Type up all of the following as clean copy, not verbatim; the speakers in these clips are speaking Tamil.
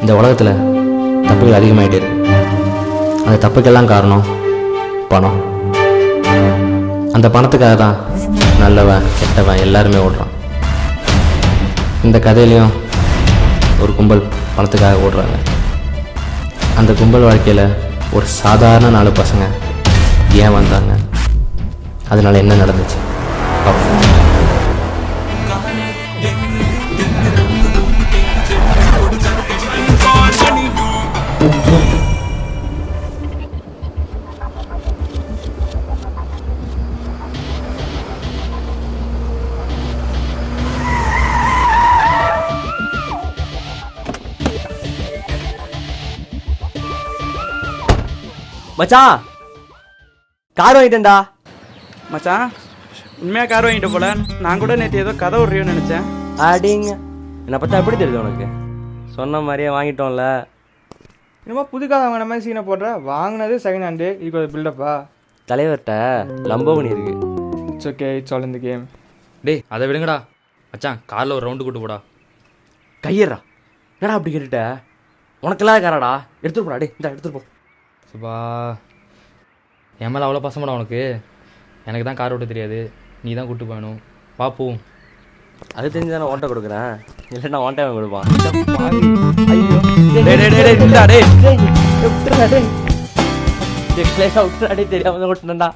இந்த உலகத்தில் தப்புகள் அதிகமாகிட்டே இருக்கு. அந்த தப்புக்கெல்லாம் காரணம் பணம். அந்த பணத்துக்காக தான் நல்லவன் கெட்டவன் எல்லாருமே ஓடுறான். இந்த கதையிலையும் ஒரு கும்பல் பணத்துக்காக ஓடுறாங்க. அந்த கும்பல் வாழ்க்கையில் ஒரு சாதாரண 4 பசங்க ஏன் வந்தாங்க, அதனால என்ன நடந்துச்சு பார்ப்போம். மச்சான், கார் வாங்கிட்டேன்டா. மச்சான் உண்மையாக கார் வாங்கிட்டு போல. நான் கூட நேற்று ஏதோ கதை விட்றியோன்னு நினச்சேன். அடிங்க, என்னை பார்த்தா எப்படி தெரியுது உனக்கு? சொன்ன மாதிரியே வாங்கிட்டோம்ல. என்னமோ புது கார் வாங்கின மாதிரி சீனை போடுற. வாங்கினது செகண்ட் ஹேண்டு, இதுக்கு ஒரு பில்டப்பா. தலைவர்கிட்ட லம்போகனி இருக்கு. It's okay, it's all in the game. டேய் அதை விடுங்கடா மச்சான், காரில் ஒரு ரவுண்டு கூட்டு போடா. கையறா, என்னடா அப்படி கேட்டுட்ட? உனக்கெல்லாம் காராடா, எடுத்துட்டு போடா. டே இந்த எடுத்துட்டு போ. சுபா, என் மேலே அவ்வளோ பசங்கடா உனக்கு. எனக்கு தான் கார் ஓட்ட தெரியாது, நீ தான் கூட்டு போகணும். பார்ப்போம். அது தெரிஞ்சு தானே ஓட்ட கொடுக்குறேன், இல்லைன்னா ஓன் டைம் கொடுப்பான். ஐயோ விட்டுறாடே, தெரியாம ஓட்டுனேன்டா.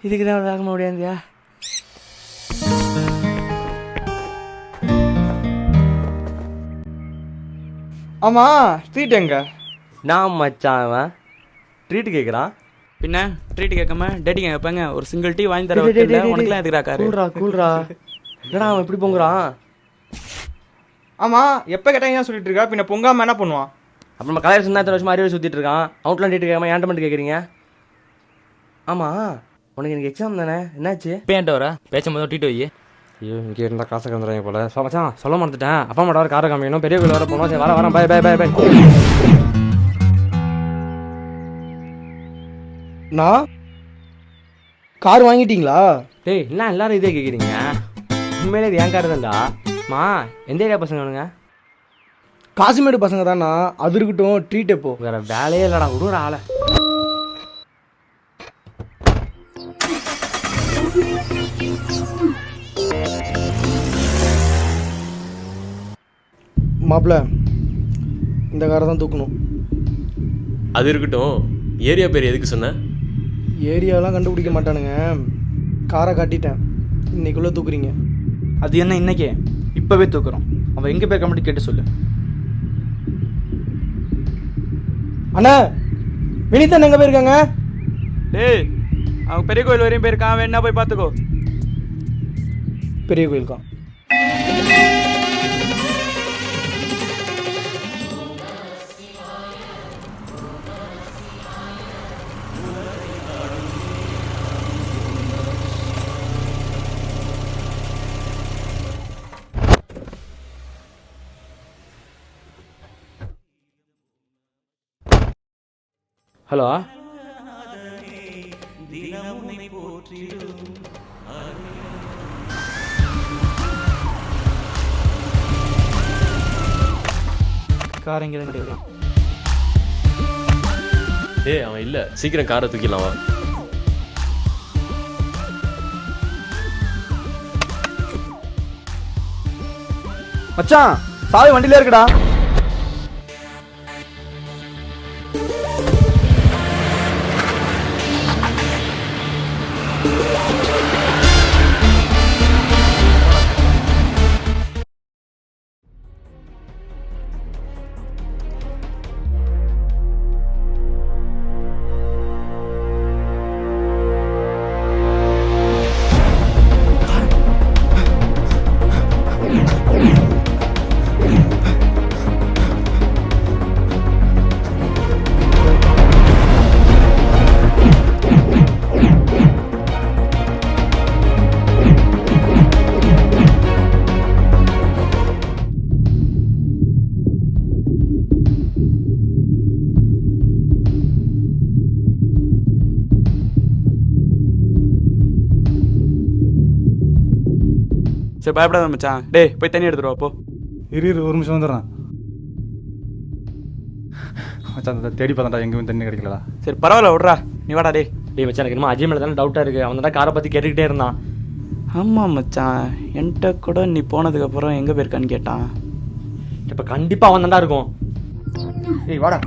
இதுக்கு தான் வேகமாக முடியாந்தியா? ஆமாம், ஸ்ட்ரீட் எங்க? நான் மச்சான், அவன் ட்ரீட்டு கேட்குறான். பின்ன ட்ரீட் கேட்காம டேட்டிங் கேட்பாங்க. ஒரு சிங்கிள் டீ வாங்கி தர உனக்குலாம் எதுக்குறா காரு? கூல்ரா. என்னடா அவன் இப்படி பொங்குறான்? ஆமாம், எப்போ கேட்டாங்க சொல்லிட்டு இருக்கா. பின்ன பொங்காமல் என்ன பண்ணுவான்? அப்புறம் நம்ம கலையரசன் தான் இத்தனை வருஷமா அறிவு சுற்றிட்டு இருக்கான். அவுட்லாம் டேட்டு கேட்காம ஏன்ட்ட மட்டும் கேட்குறீங்க? ஆமாம், உனக்கு எனக்கு எக்ஸாம் தானே, என்னாச்சு? இப்போ ஏன்ட்ட வர பேச்சும் போது டீட்டு வை. ஐயோ, இங்கே இருந்தால் காசை கந்துறாங்க போல. மச்சான் சொல்ல மறந்துட்டேன், அப்பா அம்மா வர காரை காமிக்கணும், பெரிய கோயில் வர போனோம். சரி வரேன், பை பை பை பை. நான் கார் வாங்கிட்டீங்களா? டேய் என்ன எல்லாரும் இதே கேட்குறீங்க? உண்மையிலே இது என் கார் தான்டா. மா, எந்த ஏரியா பசங்க வேணுங்க? காசிமேடு பசங்க தானா? அது இருக்கட்டும், ட்ரீட் எப்போ? வேற வேலையே இல்லைடா, விடுற ஆளை. மாப்பிள்ள, இந்த காரை தான் தூக்கணும். அது இருக்கட்டும், ஏரியா பேர் எதுக்கு சொன்ன? ஏரியாலாம் கண்டுபிடிக்க மாட்டானுங்க, காரை காட்டிட்டேன், இன்னைக்குள்ளே தூக்குறீங்க. அது என்ன இன்னைக்கே? இப்போவே தூக்குறோம். அவன் எங்கே போய் கம்பெனி கேட்டு சொல்லு. அண்ணா, வினிதன் எங்கே போயிருக்காங்க? டேய், அவன் பெரிய கோயில் வரையும் போயிருக்கான். அவன் என்ன போய் பார்த்துக்கோ. பெரிய கோயிலுக்கா? ஹலோ, கார் எங்கே தான் கிடையாது. டேய் அவன் இல்லை, சீக்கிரம் காரை தூக்கிடலாம் வா. மச்சான், சாவி வண்டியில இருக்குடா. சரி பயப்படாத மச்சான். டேய் போய் தண்ணி எடுத்துட்டு வா போ. இரு ஒரு நிமிஷம் வந்துடுறேன் மச்சான். தேடி பார்த்தா எங்கேயும் தண்ணி கிடைக்கலடா. சரி பரவாயில்ல விட்றா, நீ வாடா டேய். டேய் மச்சான், எனக்கு இன்னும் அஜய் மேலே தானே டவுட்டாக இருக்குது. அவன் தான் காரை பற்றி கேட்டுக்கிட்டே இருந்தான். ஆமாம் மச்சான், என்கிட்ட கூட நீ போனதுக்கப்புறம் எங்கே போயிருக்கான்னு கேட்டான். இப்போ கண்டிப்பாக அவன் தான்டா இருக்கும். ஏய் வாடா.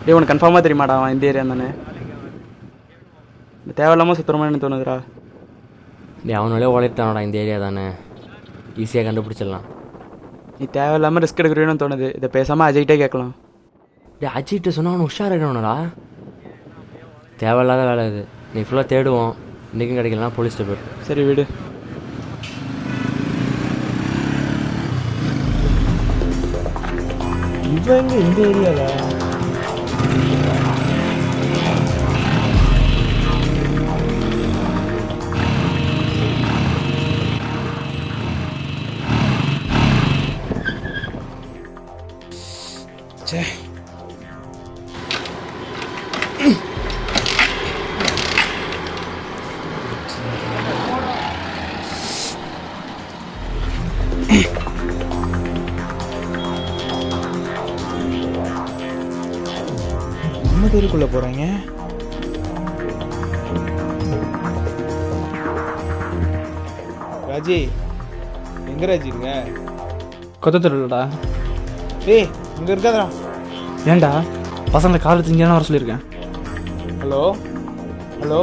டேய் உனக்கு கன்ஃபார்மாக தெரியுமாடா அவன் இந்த ஏரியா தானே? தேவையில்லாமல் சுத்தரமானு தோணுதுடா. டே அவனாலே உழைத்தானடா, இந்த ஏரியா தானே, ஈஸியாக கண்டுபிடிச்சிடலாம். நீ தேவையில்லாமல் ரிஸ்க் எடுக்கிறேன்னு தோணுது. இதை பேசாமல் அஜய்கிட்டே கேட்கலாம். டே அஜிட்ட சொன்னால் அவனை உஷாராகிடணும்டா. தேவையில்லாத வேலை இது. நீ ஃபுல்லாக தேடுவோம், இன்றைக்கும் கிடைக்கலனா போலீஸ்கிட்ட போய்ட்டு. சரி விடு. இவங்க இந்த ஏரியாவில் நம்ம தெருக்குள்ளே போகிறீங்க. ராஜி எங்கே ராஜி இருங்க? கொத்தத்தருடா. ஏய் இங்கே இருக்காதா? ஏன்டா பசங்களை காலை திங்கன்னு வர சொல்லியிருக்கேன். Hello hello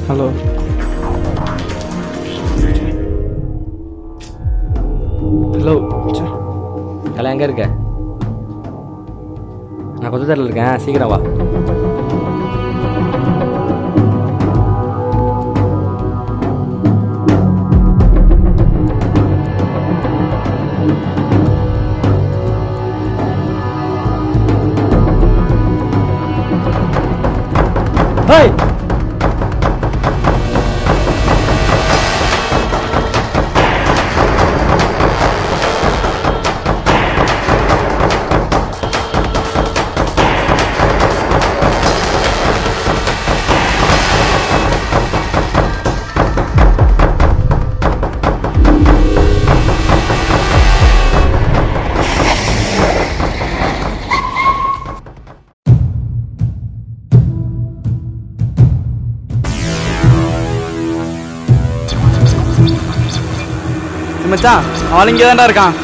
hello hello. Kalai எங்கே இருக்க? நான் கொத்தத்தரில் இருக்கேன், சீக்கிரம் வா. ஹேய் மச்சான் அவன் இங்கே தான்டா இருக்கான்.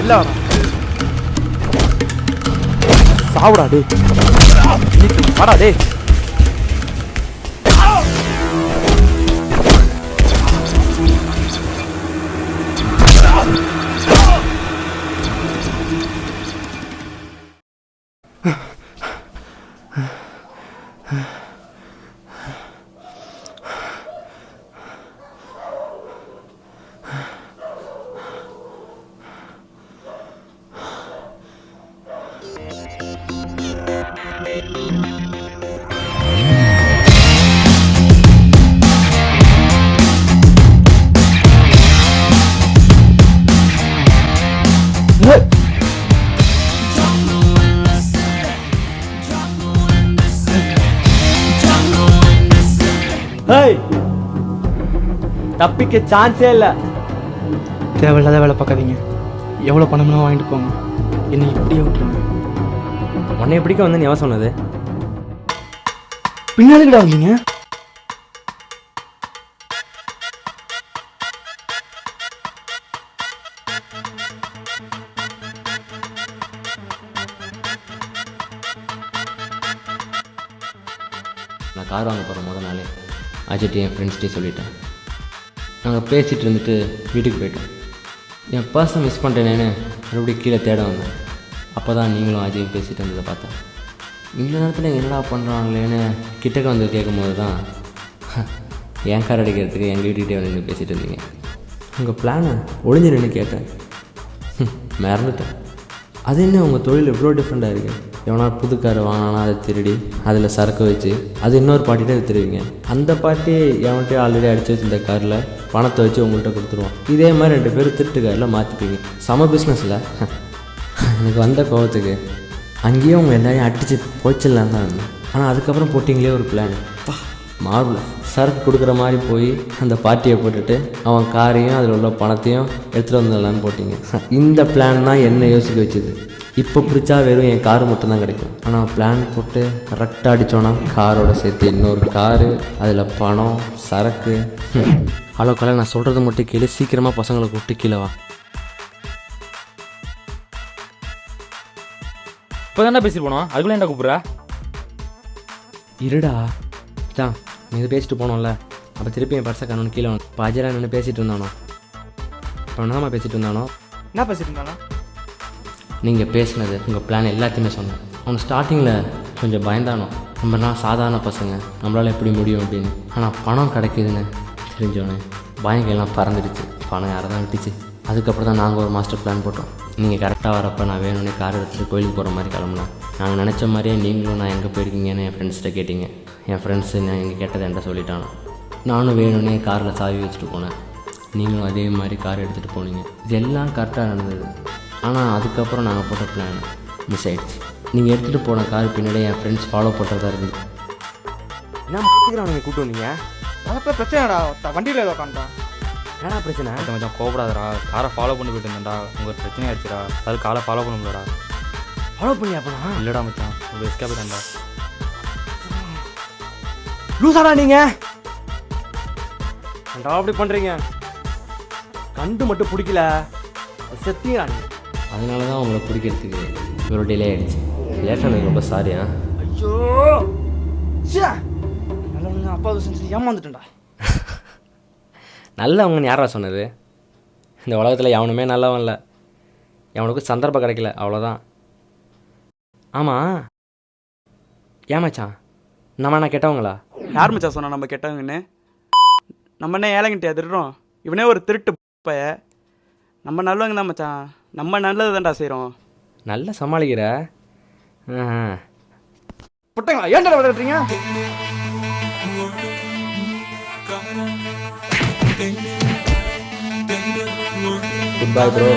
இல்லை வரா சாவுடா டே. வாடா டே. ஹேய் தப்பிக்க சான்ஸே இல்லை. தேவையில்லாத வேலை பார்க்காதீங்க. எவ்வளோ பணம்னா வாங்கிட்டு போங்க, என்னை இப்படியே விட்டுருங்க. உன்னை எப்படிக்க வந்து நீ எவன் சொன்னது? பின்னாடிக்கிட்ட வந்தீங்க. நான் கார் வாங்க போகிற முத நாளே அஜிட்டு என் ஃப்ரெண்ட்ஸ்கிட்டே சொல்லிட்டேன். நாங்கள் பேசிகிட்டு இருந்துட்டு வீட்டுக்கு போயிட்டோம். என் பர்ஸை மிஸ் பண்ணிட்டேனேன்னு மறுபடியும் கீழே தேட வந்தேன். அப்போ தான் நீங்களும் அஜயும் பேசிகிட்டு இருந்ததை பார்த்தேன். இந்த நேரத்தில் என்னடா பண்ணுறாங்களேன்னு கிட்டக்க வந்து கேட்கும்போது தான் என் கார் அடிக்கிறதுக்கு எங்கள் வீட்டுக்கிட்டே வந்து பேசிகிட்டு இருந்தீங்க. உங்கள் பிளானை ஒளிஞ்சு நின்று கேட்டேன், மறந்துட்டேன். அது என்ன உங்கள் தொழில் எவ்வளோ டிஃப்ரெண்ட்டாக இருக்குது? எவனா புது கார் வாங்கினா அதை திருடி அதில் சரக்கு வச்சு அது இன்னொரு பாட்டிகிட்டே விற்றுருவீங்க. அந்த பாட்டி எவன்கிட்டயே ஆல்ரெடி அடித்து வச்சு இந்த காரில் பணத்தை வச்சு உங்கள்கிட்ட கொடுத்துருவோம். இதே மாதிரி 2 பேர் திருட்டு காரில் மாற்றிப்பீங்க. சம பிஸ்னஸில். எனக்கு வந்த கோவத்துக்கு அங்கேயும் அவங்க எல்லாரையும் அடித்து போச்சிடலான்னு தான் இருந்தேன். ஆனால் அதுக்கப்புறம் போட்டிங்களே ஒரு பிளான் மார்வல் சரக்கு கொடுக்குற மாதிரி போய் அந்த பார்ட்டியை போட்டுட்டு அவன் காரையும் அதில் உள்ள பணத்தையும் எடுத்துகிட்டு வந்துடலான்னு போட்டிங்க. இந்த பிளான் தான் என்ன யோசிக்க வச்சுது. இப்போ பிடிச்சா வெறும் என் காரு மட்டும்தான் கிடைக்கும். ஆனால் பிளான் போட்டு கரெக்டாக அடித்தோன்னா காரோட சேர்த்து இன்னொரு காரு, அதில் பணம், சரக்கு. ஹலோ கலை, நான் சொல்கிறது மட்டும் கீழே சீக்கிரமாக பசங்களை கூப்பிட்டு கீழே வா. இப்போ தானே பேசிட்டு போனோம், அதுக்குள்ளே என்ன கூப்பிட்றா? இருடா தான் நீ இது பேசிட்டு போனோம்ல, அப்போ திருப்பி என் பர்ஸை காணோன்னு கீழே வந்து இப்போ அஜயரா நின்று பேசிகிட்டு இருந்தானோ. இப்போ என்னமா பேசிகிட்டு இருந்தானோ? என்ன பேசிட்டு இருந்தானா? நீங்கள் பேசினது உங்கள் பிளான் எல்லாத்தையுமே சொன்னேன். அவன் ஸ்டார்டிங்கில் கொஞ்சம் பயந்தானோ, நம்மலாம் சாதாரண பசங்க, நம்மளால் எப்படி முடியும் அப்படின்னு. ஆனால் பணம் கிடைக்குதுன்னு தெரிஞ்சோன்னே பயங்கெல்லாம் பறந்துடுச்சு. பணம் யாரை தான் விட்டுச்சு. அதுக்கப்புறம் தான் நாங்கள் ஒரு மாஸ்டர் பிளான் போட்டோம். நீங்கள் கரெக்டாக வரப்போ நான் வேணும்னே கார் எடுத்துகிட்டு கோயிலுக்கு போகிற மாதிரி கிளம்புனேன். நாங்கள் நினச்ச மாதிரியே நீங்களும் நான் எங்கே போயிருக்கீங்கன்னு என் ஃப்ரெண்ட்ஸ்கிட்ட கேட்டிங்க. என் ஃப்ரெண்ட்ஸு நான் எங்கே கேட்டதை என்கிட்ட சொல்லிட்டானோ. நானும் வேணும்னே காரில் சாவி வச்சுட்டு போனேன். நீங்களும் அதே மாதிரி கார் எடுத்துகிட்டு போனீங்க. இது எல்லாம் கரெக்டாக நடந்தது. ஆனால் அதுக்கப்புறம் நாங்கள் போட்ட பிளான் மிஸ் ஆகிடுச்சு. நீங்கள் எடுத்துகிட்டு போன கார் பின்னாடி என் ஃப்ரெண்ட்ஸ் ஃபாலோ பண்ணுறதா இருந்து. என்ன மாற்றிக்கிறான் நீங்கள் கூப்பிட்டு வந்தீங்க? உனக்கு பிரச்சனைடா, வண்டியில் ஏதோ உட்காந்துட்டான். என்னடா பிரச்சனை? கொஞ்சம் கோபப்படாதடா, காரை ஃபாலோ பண்ணி போயிட்டு இருந்தேன்டா, உங்களுக்கு பிரச்சனை ஆயிடுச்சுடா. அது காரை ஃபாலோ பண்ண முடியலடா. ஃபாலோ பண்ணி அப்பனா? இல்லைடா மச்சான், ஒரு எஸ்கேப் ஆகிட்டேன்டா. லூசாடா நீங்கள்? ஏன்டா அப்படி பண்ணுறீங்க? கண்டு மட்டும் பிடிக்கல, செத்தியா நீ? அதனால தான் உங்களை பிடிக்கிறதுக்கு இவ்வளோ டிலே ஆகிடுச்சு. லேட்டாக எனக்கு ரொம்ப சாரியா. ஐயோ சே, நல்லவங்க அப்பா செஞ்சு ஏமாந்துட்டேன்டா. நல்லவங்கன்னு யாரா சொன்னது? இந்த உலகத்தில் எவனுமே நல்லவன் இல்லை. எவனுக்கும் சந்தர்ப்பம் கிடைக்கல, அவ்வளோதான். ஆமாம் ஏமாச்சான், நம்ம என்ன கெட்டவங்களா? யார் மச்சான் சொன்னா நம்ம கெட்டவங்கன்னு? நம்ம என்ன ஏழைங்கிட்டே திருடுறோம்? இவனே ஒரு திருட்டு பைய. நம்ம நல்லவங்க தான் மச்சான், நம்ம நல்லது தான்டா செய்கிறோம். நல்லா சமாளிக்கிற. புட்டங்களா ஏன்டா விளையாடுறீங்க? Good bye bro.